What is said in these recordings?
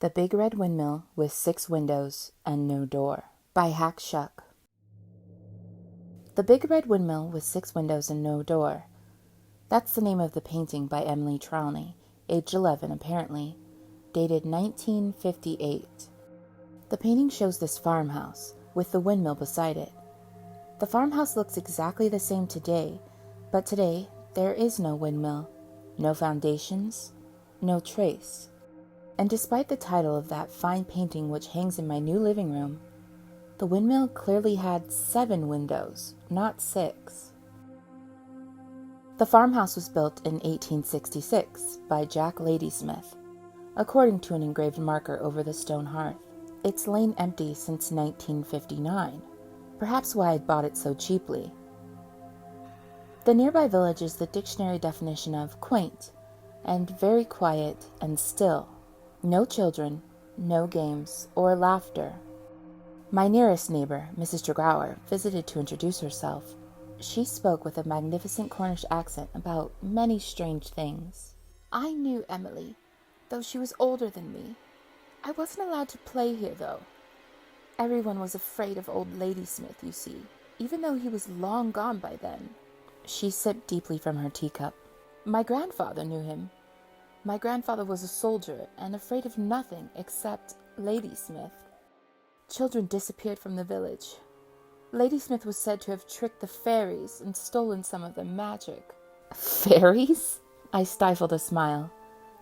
The Big Red Windmill with 6 Windows and No Door by Shuck. The Big Red Windmill with 6 Windows and No Door. That's the name of the painting by Emily Trelawney, age 11 apparently, dated 1958. The painting shows this farmhouse, with the windmill beside it. The farmhouse looks exactly the same today, but today there is no windmill, no foundations, no trace. And despite the title of that fine painting which hangs in my new living room, the windmill clearly had 7 windows, not 6. The farmhouse was built in 1866 by Jack Ladysmith, according to an engraved marker over the stone hearth. It's lain empty since 1959, perhaps why I'd bought it so cheaply. The nearby village is the dictionary definition of quaint, and very quiet and still. No children, no games, or laughter. My nearest neighbor, Mrs. Tregower, visited to introduce herself. She spoke with a magnificent Cornish accent about many strange things. I knew Emily, though she was older than me. I wasn't allowed to play here, though. Everyone was afraid of old Ladysmith, you see, even though he was long gone by then. She sipped deeply from her teacup. My grandfather knew him. My grandfather was a soldier and afraid of nothing except Ladysmith. Children disappeared from the village. Ladysmith was said to have tricked the fairies and stolen some of their magic. Fairies? I stifled a smile,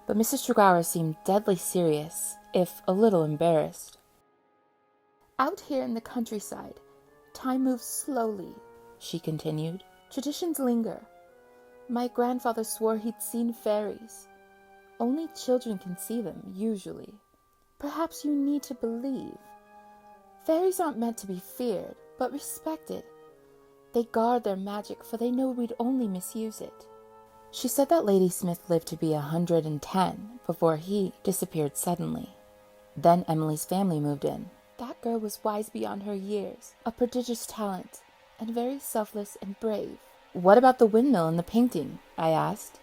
but Mrs. Tregower seemed deadly serious, if a little embarrassed. Out here in the countryside, time moves slowly, she continued. Traditions linger. My grandfather swore he'd seen fairies. Only children can see them, usually. Perhaps you need to believe. Fairies aren't meant to be feared, but respected. They guard their magic, for they know we'd only misuse it. She said that Ladysmith lived to be 110 before he disappeared suddenly. Then Emily's family moved in. That girl was wise beyond her years, a prodigious talent, and very selfless and brave. What about the windmill in the painting? I asked.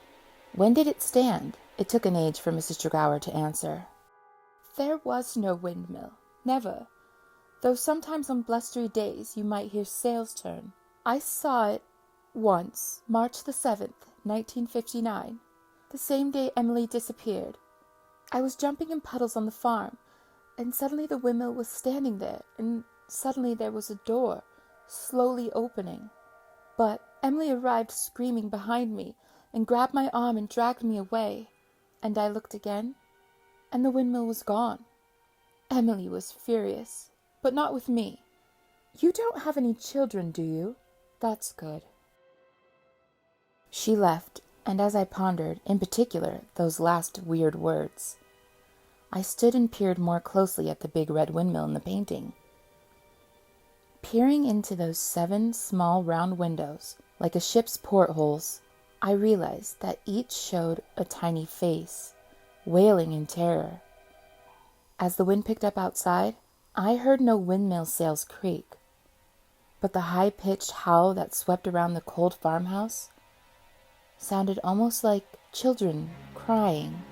When did it stand? It took an age for Mrs. Tregower to answer. There was no windmill, never, though sometimes on blustery days you might hear sails turn. I saw it once, March the 7th, 1959, the same day Emily disappeared. I was jumping in puddles on the farm, and suddenly the windmill was standing there, and suddenly there was a door, slowly opening. But Emily arrived screaming behind me, and grabbed my arm and dragged me away. And I looked again, and the windmill was gone. Emily was furious, but not with me. You don't have any children, do you? That's good. She left, and as I pondered, in particular, those last weird words, I stood and peered more closely at the big red windmill in the painting. Peering into those 7 small round windows, like a ship's portholes, I realized that each showed a tiny face, wailing in terror. As the wind picked up outside, I heard no windmill sails creak, but the high-pitched howl that swept around the cold farmhouse sounded almost like children crying.